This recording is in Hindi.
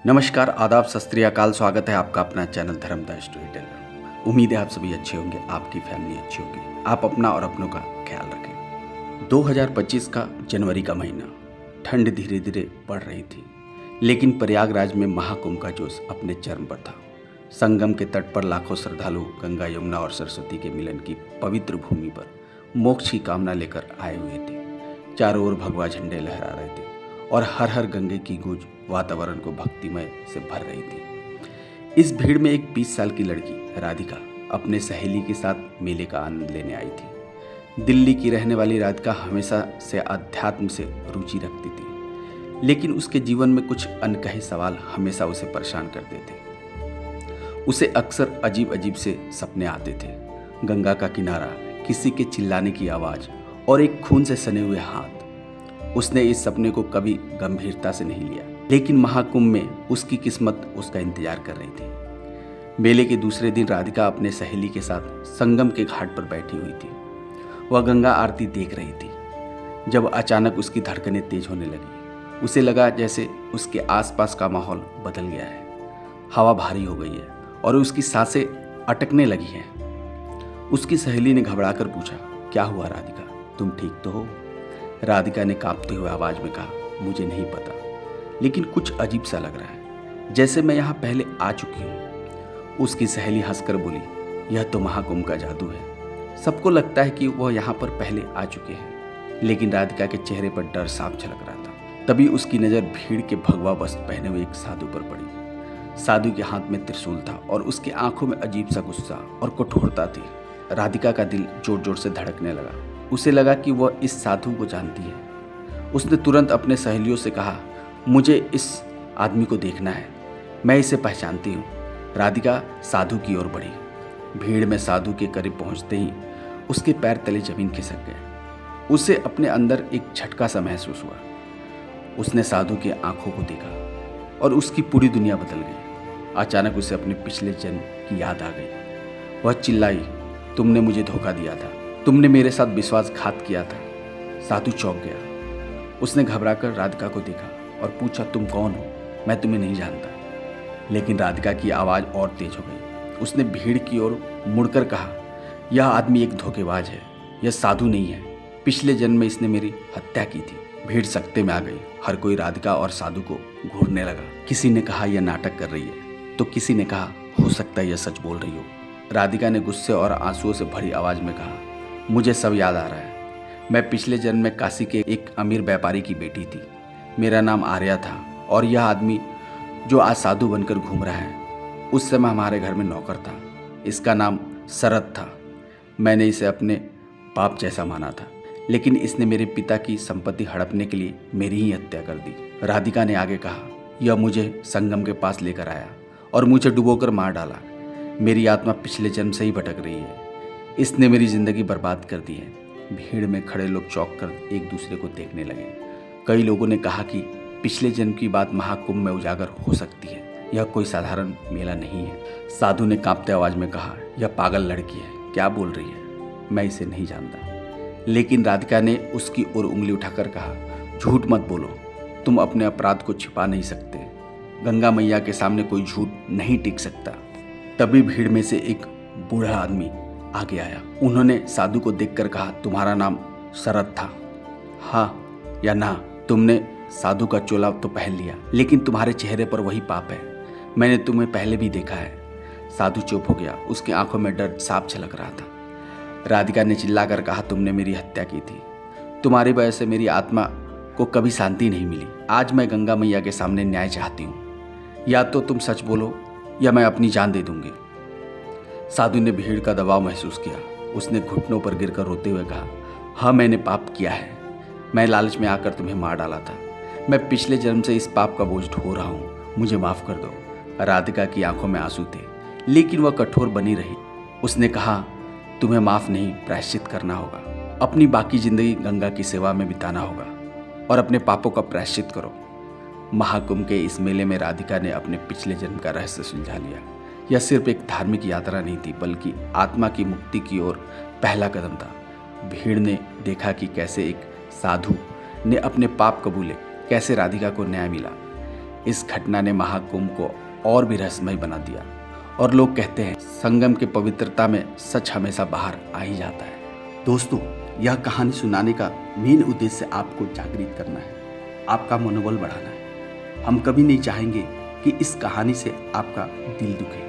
नमस्कार, आदाब, सत श्री अकाल। स्वागत है आपका अपना चैनल धर्म द स्टोरी टेलर। उम्मीद है आप सभी अच्छे होंगे, आपकी फैमिली अच्छी होगी। आप अपना और अपनों का ख्याल रखें। 2025 का जनवरी का महीना, ठंड धीरे धीरे बढ़ रही थी, लेकिन प्रयागराज में महाकुंभ का जोश अपने चरम पर था। संगम के तट पर लाखों श्रद्धालु गंगा, यमुना और सरस्वती के मिलन की पवित्र भूमि पर मोक्ष की कामना लेकर आए हुए थे। चारों ओर भगवा झंडे लहरा रहे थे और हर हर गंगे की गूंज वातावरण को भक्तिमय से भर रही थी। इस भीड़ में एक 20 साल की लड़की राधिका अपने सहेली के साथ मेले का आनंद लेने आई थी। दिल्ली की रहने वाली राधिका हमेशा से अध्यात्म से रुचि रखती थी, लेकिन उसके जीवन में कुछ अनकहे सवाल हमेशा उसे परेशान करते थे। उसे अक्सर अजीब अजीब से सपने आते थे। गंगा का किनारा, किसी के चिल्लाने की आवाज़ और एक खून से सने हुए हाथ। उसने इस सपने को कभी गंभीरता से नहीं लिया, लेकिन महाकुंभ में उसकी किस्मत उसका इंतजार कर रही थी। मेले के दूसरे दिन राधिका अपने सहेली के साथ संगम के घाट पर बैठी हुई थी। वह गंगा आरती देख रही थी जब अचानक उसकी धड़कनें तेज होने लगी। उसे लगा जैसे उसके आसपास का माहौल बदल गया है। हवा भारी हो गई है और उसकी सांसें अटकने लगी हैं। उसकी सहेली ने घबराकर पूछा, क्या हुआ राधिका, तुम ठीक तो हो? राधिका ने कांपते हुए आवाज में कहा, मुझे नहीं पता, लेकिन कुछ अजीब सा लग रहा है, जैसे मैं यहाँ पहले आ चुकी हूँ। उसकी सहेली हंसकर बोली, यह तो महाकुंभ का जादू है। सबको लगता है कि वह यहाँ पर पहले आ चुके हैं, लेकिन राधिका के चेहरे पर डर साफ झलक रहा था। तभी उसकी नज़र भीड़ के भगवा वस्त्र पहने हुए एक साधु पर पड़ी। साधु के हाथ में त्रिशूल था और उसकी आंखों में अजीब सा गुस्सा और कठोरता थी। राधिका का दिल जोर जोर से धड़कने लगा। उसे लगा कि वह इस साधु को जानती है। उसने तुरंत अपने सहेलियों से कहा, मुझे इस आदमी को देखना है, मैं इसे पहचानती हूँ। राधिका साधु की ओर बढ़ी। भीड़ में साधु के करीब पहुँचते ही उसके पैर तले जमीन खिसक गए। उसे अपने अंदर एक झटका सा महसूस हुआ। उसने साधु की आंखों को देखा और उसकी पूरी दुनिया बदल गई। अचानक उसे अपने पिछले जन्म की याद आ गई। वह चिल्लाई, तुमने मुझे धोखा दिया था, तुमने मेरे साथ विश्वासघात किया था। साधु चौंक गया। उसने घबराकर राधिका को देखा और पूछा, तुम कौन हो? मैं तुम्हें नहीं जानता। लेकिन राधिका की आवाज़ और तेज हो गई। उसने भीड़ की ओर मुड़कर कहा, यह आदमी एक धोखेबाज है, यह साधु नहीं है। पिछले जन्म में इसने मेरी हत्या की थी। भीड़ सकते में आ गई। हर कोई राधिका और साधु को घूरने लगा। किसी ने कहा यह नाटक कर रही है, तो किसी ने कहा हो सकता है यह सच बोल रही हो। राधिका ने गुस्से और आंसुओं से भरी आवाज़ में कहा, मुझे सब याद आ रहा है। मैं पिछले जन्म में काशी के एक अमीर व्यापारी की बेटी थी। मेरा नाम आर्या था और यह आदमी जो आज साधु बनकर घूम रहा है, उस समय हमारे घर में नौकर था। इसका नाम शरद था। मैंने इसे अपने बाप जैसा माना था, लेकिन इसने मेरे पिता की संपत्ति हड़पने के लिए मेरी ही हत्या कर दी। राधिका ने आगे कहा, यह मुझे संगम के पास लेकर आया और मुझे डुबोकर मार डाला। मेरी आत्मा पिछले जन्म से ही भटक रही है। इसने मेरी जिंदगी बर्बाद कर दी है। भीड़ में खड़े लोग चौंक कर एक दूसरे को देखने लगे। कई लोगों ने कहा कि पिछले जन्म की बात महाकुंभ में उजागर हो सकती है, यह कोई साधारण मेला नहीं है। साधु ने कांपते आवाज में कहा, यह पागल लड़की है, क्या बोल रही है? मैं इसे नहीं जानता। लेकिन राधिका ने उसकी ओर उंगली उठाकर कहा, झूठ मत बोलो, तुम अपने अपराध को छिपा नहीं सकते। गंगा मैया के सामने कोई झूठ नहीं टिक सकता। तभी भीड़ में से एक बूढ़ा आदमी आगे आया। उन्होंने साधु को देखकर कहा, तुम्हारा नाम शरद था, हाँ या ना? तुमने साधु का चोला तो पहन लिया, लेकिन तुम्हारे चेहरे पर वही पाप है। मैंने तुम्हें पहले भी देखा है। साधु चुप हो गया। उसकी आंखों में डर साफ झलक रहा था। राधिका ने चिल्लाकर कहा, तुमने मेरी हत्या की थी। तुम्हारी वजह से मेरी आत्मा को कभी शांति नहीं मिली। आज मैं गंगा मैया के सामने न्याय चाहती हूँ। या तो तुम सच बोलो या मैं अपनी जान दे दूंगी। साधु ने भीड़ का दबाव महसूस किया। उसने घुटनों पर गिरकर रोते हुए कहा, हाँ मैंने पाप किया है। मैं लालच में आकर तुम्हें मार डाला था। मैं पिछले जन्म से इस पाप का बोझ ढो रहा हूँ, मुझे माफ़ कर दो। राधिका की आंखों में आंसू थे, लेकिन वह कठोर बनी रही। उसने कहा, तुम्हें माफ़ नहीं, प्रायश्चित करना होगा। अपनी बाकी जिंदगी गंगा की सेवा में बिताना होगा और अपने पापों का प्रायश्चित करो। महाकुंभ के इस मेले में राधिका ने अपने पिछले जन्म का रहस्य सुलझा लिया। यह सिर्फ एक धार्मिक यात्रा नहीं थी, बल्कि आत्मा की मुक्ति की ओर पहला कदम था। भीड़ ने देखा कि कैसे एक साधु ने अपने पाप कबूले, कैसे राधिका को न्याय मिला। इस घटना ने महाकुंभ को और भी रहस्यमय बना दिया और लोग कहते हैं संगम की पवित्रता में सच हमेशा बाहर आ ही जाता है। दोस्तों, यह कहानी सुनाने का मेन उद्देश्य आपको जागृत करना है, आपका मनोबल बढ़ाना है। हम कभी नहीं चाहेंगे कि इस कहानी से आपका दिल दुखे।